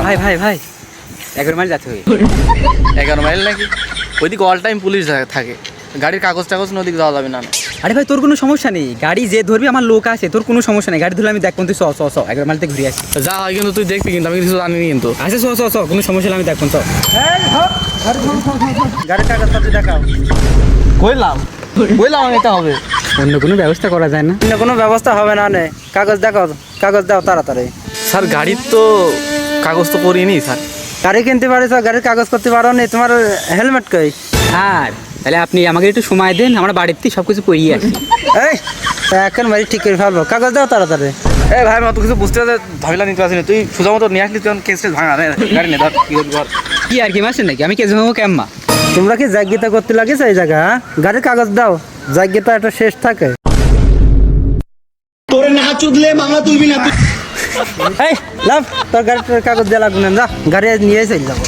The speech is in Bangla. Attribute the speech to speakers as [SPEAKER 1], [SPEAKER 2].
[SPEAKER 1] ভাই ভাই ভাই 11 মাইল যেতে হবে।
[SPEAKER 2] 11 মাইল নাকি? ওইদিকে অল টাইম পুলিশ থাকে, গাড়ির কাগজ টাগজ নদীকে যাওয়া যাবে না।
[SPEAKER 1] আরে ভাই তোর কোনো সমস্যা নেই, গাড়ি যে ধরবি আমার লোক আছে, তোর কোনো সমস্যা নেই। গাড়ি ধরলে আমি দেখবো তুই 11 মাইলতে ঘুরে আসি।
[SPEAKER 2] যা হয় কিন্তু তুই দেখবি, কিন্তু আমি কিছু জানি কিন্তু।
[SPEAKER 1] আচ্ছা কোনো সমস্যা নেই, আমি দেখবো
[SPEAKER 3] গাড়ির কাগজপত্র দেখাও।
[SPEAKER 2] কইলাম এটা হবে।
[SPEAKER 1] অন্য কোনো ব্যবস্থা করা যায় না?
[SPEAKER 3] অন্য কোনো ব্যবস্থা হবে না, নে কাগজ দেখাও, কাগজ দাও তাড়াতাড়ি।
[SPEAKER 2] স্যার গাড়ির তো কাগজ তো করিনি স্যার।
[SPEAKER 3] গাড়ি কিনতে পারিস, গাড়ির কাগজ করতে পারো নি, তোমার হেলমেট কই?
[SPEAKER 1] আর তাহলে আপনি আমাকে একটু সময় দেন, আমরা বাড়িতে সব কিছু করিয়ে আসি।
[SPEAKER 3] এই এখন বাড়ি ঠিক করে ফেলবো, কাগজ দাও তাড়াতাড়ি।
[SPEAKER 2] এই ভাই আমি অত কিছু বুঝতে ঝামেলা নিতে পারছি না, তুই সোজা মতো নিয়ে আসলি, তুই কেস ভাঙা গাড়ি নে ধর কি করবি ধর।
[SPEAKER 1] কি আর কি মাসেন নাকি? আমি কে যাবো কেম্মা?
[SPEAKER 3] তোমরা কি জায়গিতা করতে লাগিস এই জায়গা? গাড়ির কাগজ দাও, জায়গিতা একটা শেষ থাকে।
[SPEAKER 4] তোরে না চুদলে মামলা তুলবি না।
[SPEAKER 3] এই লাভ, তোর গাড়ির কাগজ দেওয়া লাগবে না, যা গাড়ি নিয়ে চলে যাবো।